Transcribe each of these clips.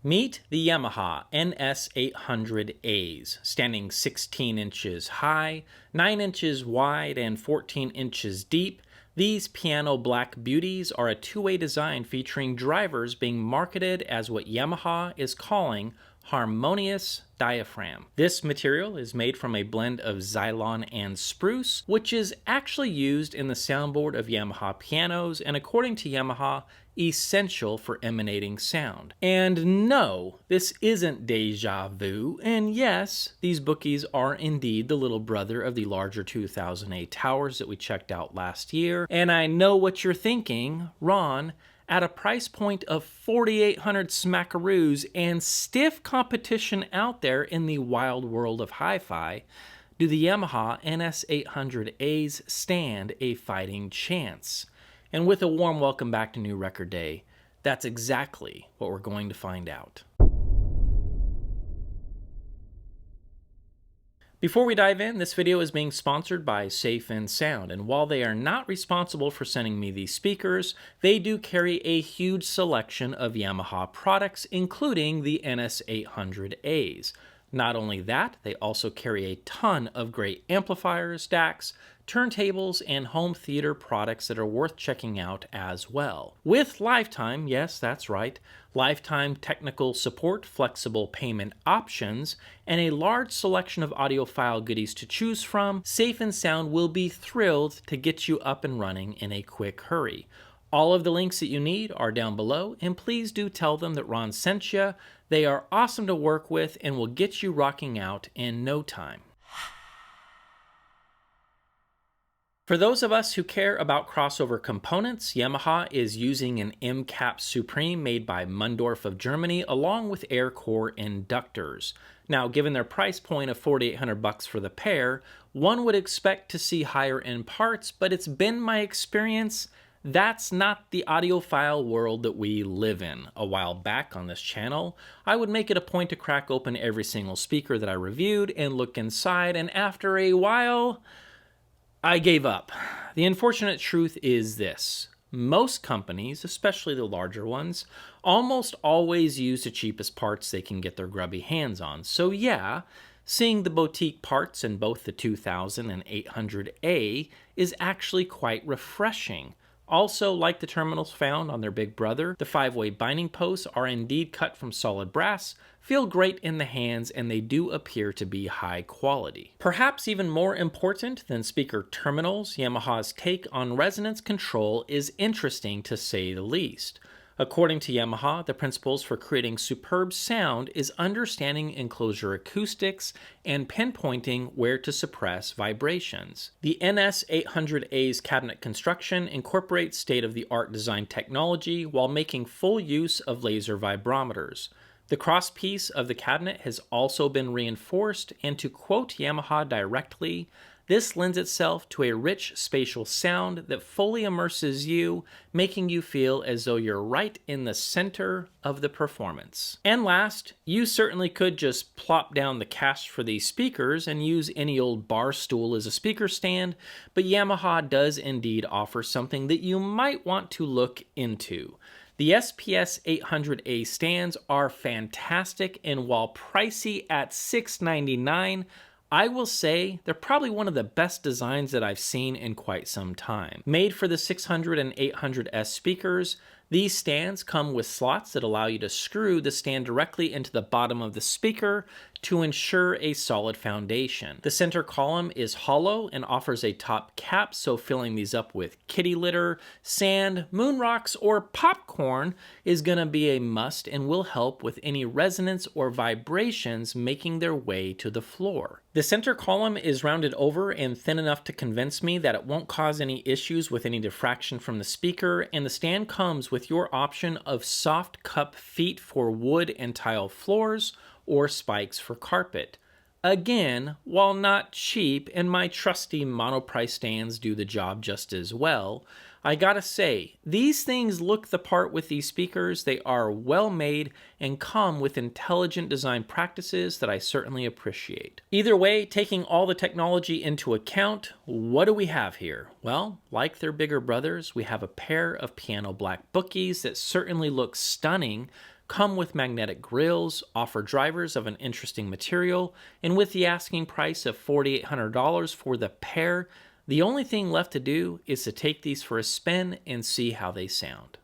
Meet the Yamaha NS-800As, standing 16 inches high, 9 inches wide, and 14 inches deep. These piano black beauties are a two-way design featuring drivers being marketed as what Yamaha is calling Harmonious Diaphragm. This material is made from a blend of Zylon and spruce, which is actually used in the soundboard of Yamaha pianos and, according to Yamaha, essential for emanating sound. And no, this isn't deja vu, and yes, these bookies are indeed the little brother of the larger 2000A towers that we checked out last year. And I know what you're thinking, Ron, at a price point of 4,800 smackaroos and stiff competition out there in the wild world of hi-fi, do the Yamaha NS-800As stand a fighting chance? And with a warm welcome back to New Record Day, that's exactly what we're going to find out. Before we dive in, this video is being sponsored by Safe & Sound, and while they are not responsible for sending me these speakers, they do carry a huge selection of Yamaha products, including the NS-800As. Not only that, they also carry a ton of great amplifiers, DACs, turntables, and home theater products that are worth checking out as well. With lifetime, yes, that's right, lifetime technical support, flexible payment options, and a large selection of audiophile goodies to choose from, Safe & Sound will be thrilled to get you up and running in a quick hurry. All of the links that you need are down below, and please do tell them that Ron sent you. They are awesome to work with and will get you rocking out in no time. For those of us who care about crossover components, Yamaha is using an MCap SUPREME made by Mundorf of Germany, along with air core inductors. Now, given their price point of 4,800 bucks for the pair, one would expect to see higher end parts, but it's been my experience that's not the audiophile world that we live in. A while back on this channel, I would make it a point to crack open every single speaker that I reviewed and look inside, and after a while, I gave up. The unfortunate truth is this: most companies, especially the larger ones, almost always use the cheapest parts they can get their grubby hands on. So yeah, seeing the boutique parts in both the 2000 and 800A is actually quite refreshing. Also, like the terminals found on their big brother, the 5-way binding posts are indeed cut from solid brass, feel great in the hands, and they do appear to be high quality. Perhaps even more important than speaker terminals, Yamaha's take on resonance control is interesting to say the least. According to Yamaha, the principles for creating superb sound is understanding enclosure acoustics and pinpointing where to suppress vibrations. The NS-800A's cabinet construction incorporates state-of-the-art design technology while making full use of laser vibrometers. The crosspiece of the cabinet has also been reinforced, and to quote Yamaha directly, this lends itself to a rich spatial sound that fully immerses you, making you feel as though you're right in the center of the performance. And last, you certainly could just plop down the cash for these speakers and use any old bar stool as a speaker stand, but Yamaha does indeed offer something that you might want to look into. The SPS 800A stands are fantastic, and while pricey at $699, I will say they're probably one of the best designs that I've seen in quite some time. Made for the 600 and 800S speakers, these stands come with slots that allow you to screw the stand directly into the bottom of the speaker to ensure a solid foundation. The center column is hollow and offers a top cap, so filling these up with kitty litter, sand, moon rocks, or popcorn is gonna be a must and will help with any resonance or vibrations making their way to the floor. The center column is rounded over and thin enough to convince me that it won't cause any issues with any diffraction from the speaker, and the stand comes with your option of soft cup feet for wood and tile floors, or spikes for carpet. Again, while not cheap, and my trusty monoprice stands do the job just as well, I gotta say, these things look the part with these speakers. They are well made and come with intelligent design practices that I certainly appreciate. Either way, taking all the technology into account, what do we have here? Well, like their bigger brothers, we have a pair of piano black bookies that certainly look stunning, come with magnetic grills, offer drivers of an interesting material, and with the asking price of $4,800 for the pair, the only thing left to do is to take these for a spin and see how they sound.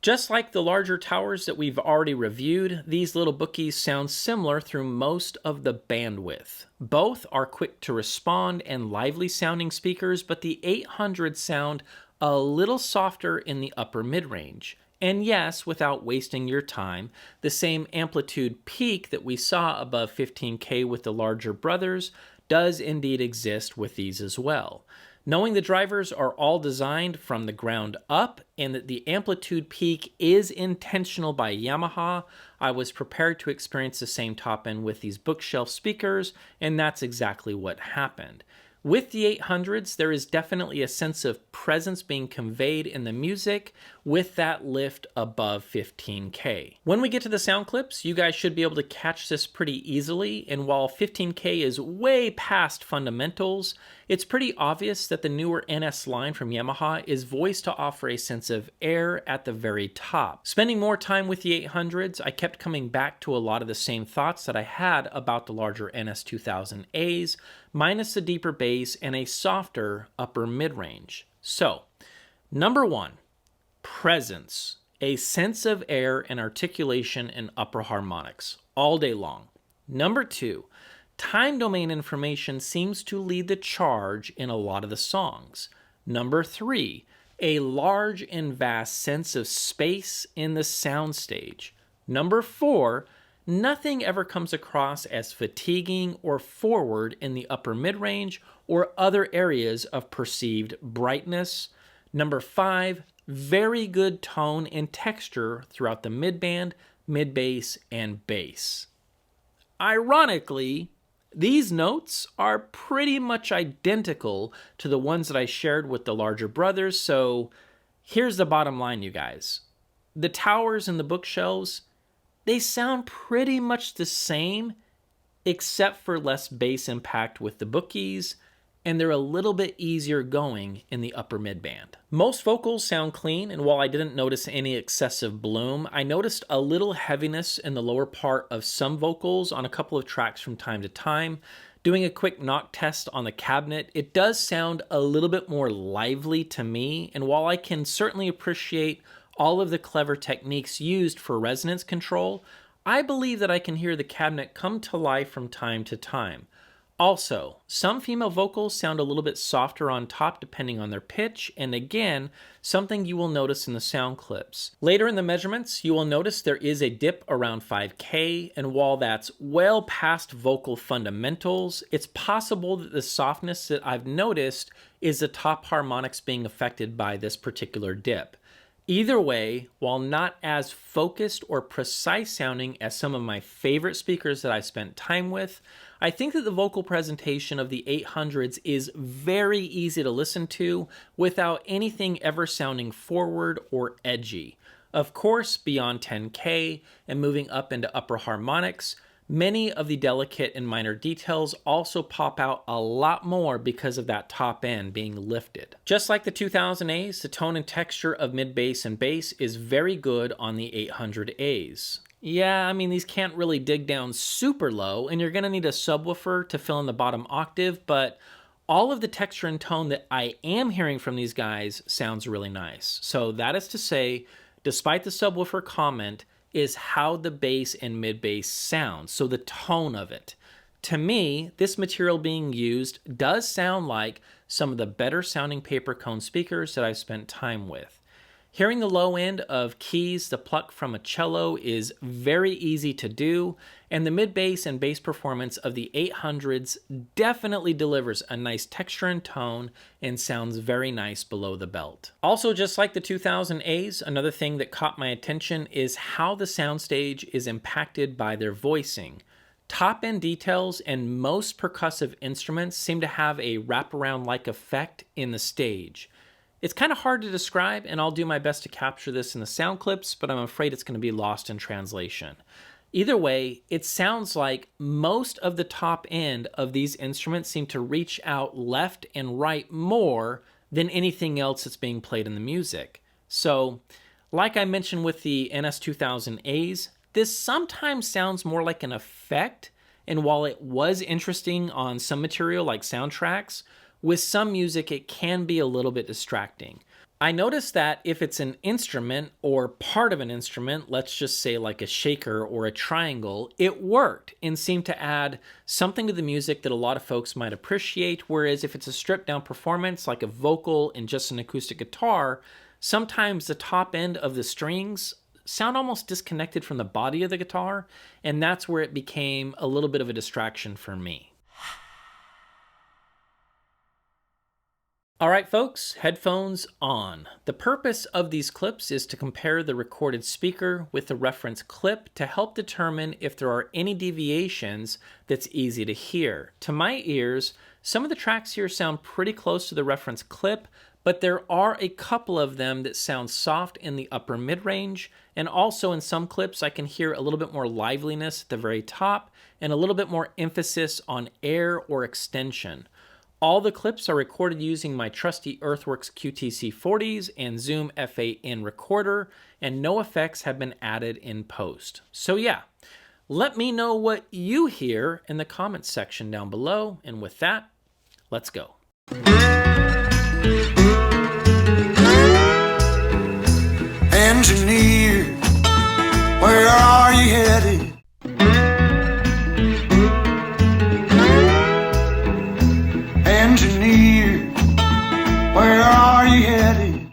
Just like the larger towers that we've already reviewed, these little bookies sound similar through most of the bandwidth. Both are quick to respond and lively sounding speakers, but the 800 sound a little softer in the upper mid-range. And yes, without wasting your time, the same amplitude peak that we saw above 15K with the larger brothers does indeed exist with these as well. Knowing the drivers are all designed from the ground up and that the amplitude peak is intentional by Yamaha, I was prepared to experience the same top end with these bookshelf speakers, and that's exactly what happened. With the 800s, there is definitely a sense of presence being conveyed in the music with that lift above 15K. When we get to the sound clips, you guys should be able to catch this pretty easily, and while 15K is way past fundamentals, it's pretty obvious that the newer NS line from Yamaha is voiced to offer a sense of air at the very top. Spending more time with the 800s, I kept coming back to a lot of the same thoughts that I had about the larger NS-2000As, minus the deeper bass and a softer upper mid-range. So, number one, presence, a sense of air and articulation in upper harmonics all day long. Number two, time domain information seems to lead the charge in a lot of the songs. Number three, a large and vast sense of space in the soundstage. Number four, nothing ever comes across as fatiguing or forward in the upper mid-range or other areas of perceived brightness. Number five, very good tone and texture throughout the mid-band, mid-bass, and bass. Ironically, these notes are pretty much identical to the ones that I shared with the larger brothers, so here's the bottom line, you guys. The towers and the bookshelves, they sound pretty much the same, except for less bass impact with the bookies, and they're a little bit easier going in the upper mid-band. Most vocals sound clean, and while I didn't notice any excessive bloom, I noticed a little heaviness in the lower part of some vocals on a couple of tracks from time to time. Doing a quick knock test on the cabinet, it does sound a little bit more lively to me, and while I can certainly appreciate all of the clever techniques used for resonance control, I believe that I can hear the cabinet come to life from time to time. Also, some female vocals sound a little bit softer on top depending on their pitch, and again, something you will notice in the sound clips. Later in the measurements, you will notice there is a dip around 5K, and while that's well past vocal fundamentals, it's possible that the softness that I've noticed is the top harmonics being affected by this particular dip. Either way, while not as focused or precise sounding as some of my favorite speakers that I've spent time with, I think that the vocal presentation of the 800s is very easy to listen to without anything ever sounding forward or edgy. Of course, beyond 10K and moving up into upper harmonics, many of the delicate and minor details also pop out a lot more because of that top end being lifted. Just like the 2000As, the tone and texture of mid-bass and bass is very good on the 800As. Yeah, I mean, these can't really dig down super low, and you're going to need a subwoofer to fill in the bottom octave, but all of the texture and tone that I am hearing from these guys sounds really nice. So that is to say, despite the subwoofer comment, is how the bass and mid-bass sound, so the tone of it. To me, this material being used does sound like some of the better sounding paper cone speakers that I've spent time with. Hearing the low end of keys, the pluck from a cello is very easy to do, and the mid-bass and bass performance of the 800s definitely delivers a nice texture and tone and sounds very nice below the belt. Also, just like the 2000As, another thing that caught my attention is how the soundstage is impacted by their voicing. Top-end details and most percussive instruments seem to have a wraparound-like effect in the stage. It's kind of hard to describe, and I'll do my best to capture this in the sound clips, but I'm afraid it's going to be lost in translation. Either way, it sounds like most of the top end of these instruments seem to reach out left and right more than anything else that's being played in the music. So, Like I mentioned with the NS-2000As, this sometimes sounds more like an effect, and while it was interesting on some material like soundtracks, with some music it can be a little bit distracting. I noticed that if it's an instrument or part of an instrument, let's just say like a shaker or a triangle, it worked and seemed to add something to the music that a lot of folks might appreciate, whereas if it's a stripped down performance like a vocal and just an acoustic guitar, sometimes the top end of the strings sound almost disconnected from the body of the guitar, and that's where it became a little bit of a distraction for me. All right, folks, headphones on. The purpose of these clips is to compare the recorded speaker with the reference clip to help determine if there are any deviations that's easy to hear. To my ears, some of the tracks here sound pretty close to the reference clip, but there are a couple of them that sound soft in the upper mid-range, and also in some clips I can hear a little bit more liveliness at the very top and a little bit more emphasis on air or extension. All the clips are recorded using my trusty Earthworks QTC40s and Zoom F8N recorder, and no effects have been added in post. So yeah, let me know what you hear in the comments section down below, and with that, let's go. Engineer, where are you headed? Engineer, where are you headed?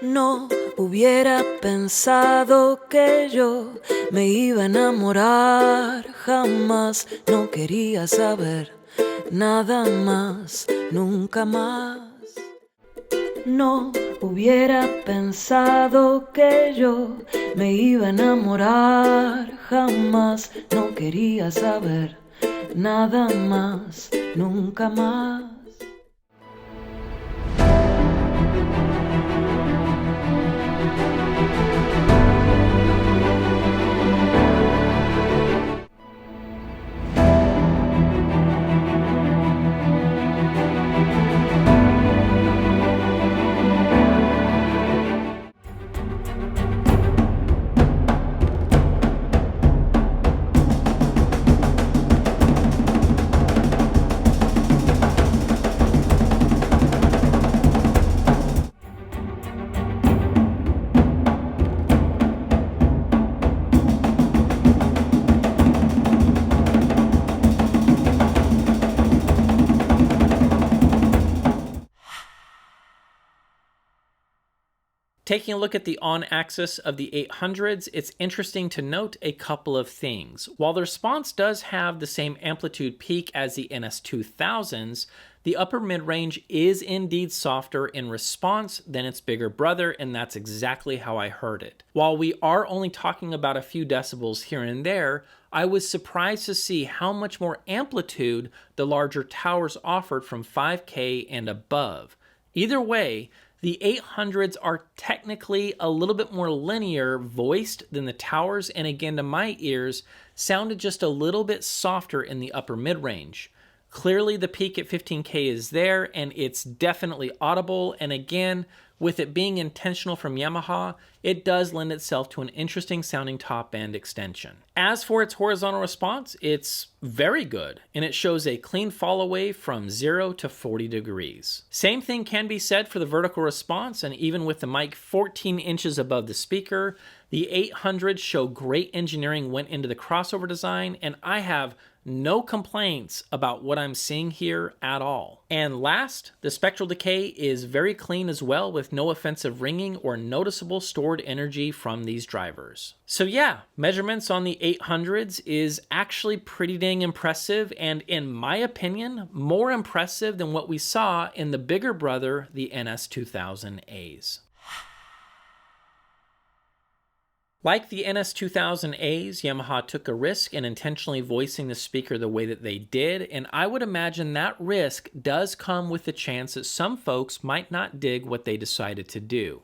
No hubiera pensado que yo me iba a enamorar, jamás no quería saber nada más, nunca más. No hubiera pensado que yo me iba a enamorar, jamás no quería saber nada más, nunca más. Taking a look at the on-axis of the 800s, it's interesting to note a couple of things. While the response does have the same amplitude peak as the NS-2000s, the upper mid-range is indeed softer in response than its bigger brother, and that's exactly how I heard it. While we are only talking about a few decibels here and there, I was surprised to see how much more amplitude the larger towers offered from 5K and above. Either way, the 800s are technically a little bit more linear voiced than the towers, and again to my ears sounded just a little bit softer in the upper mid-range. Clearly the peak at 15K is there and it's definitely audible, and again, with it being intentional from Yamaha, it does lend itself to an interesting sounding top end extension. As for its horizontal response, it's very good, and it shows a clean fall away from 0 to 40 degrees. Same thing can be said for the vertical response, and even with the mic 14 inches above the speaker, the 800s show great engineering went into the crossover design, and I have no complaints about what I'm seeing here at all. And last, the spectral decay is very clean as well, with no offensive ringing or noticeable stored energy from these drivers. So yeah, measurements on the 800s is actually pretty dang impressive, and in my opinion, more impressive than what we saw in the bigger brother, the NS-2000As. Like the NS-2000As, Yamaha took a risk in intentionally voicing the speaker the way that they did, and I would imagine that risk does come with the chance that some folks might not dig what they decided to do.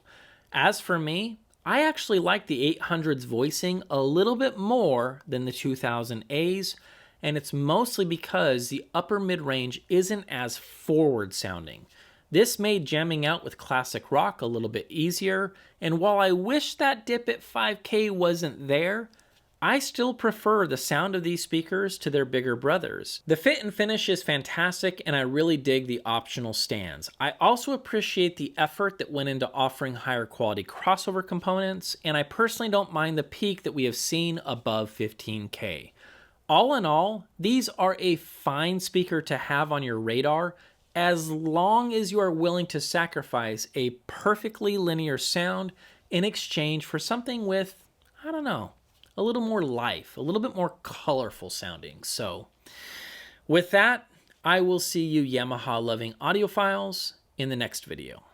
As for me, I actually like the 800's voicing a little bit more than the 2000As, and it's mostly because the upper mid-range isn't as forward sounding. This made jamming out with classic rock a little bit easier, and while I wish that dip at 5K wasn't there, I still prefer the sound of these speakers to their bigger brothers. The fit and finish is fantastic, and I really dig the optional stands. I also appreciate the effort that went into offering higher quality crossover components, and I personally don't mind the peak that we have seen above 15K. All in all, these are a fine speaker to have on your radar, as long as you are willing to sacrifice a perfectly linear sound in exchange for something with, I don't know, a little more life, a little bit more colorful sounding. So with that, I will see you Yamaha loving audiophiles in the next video.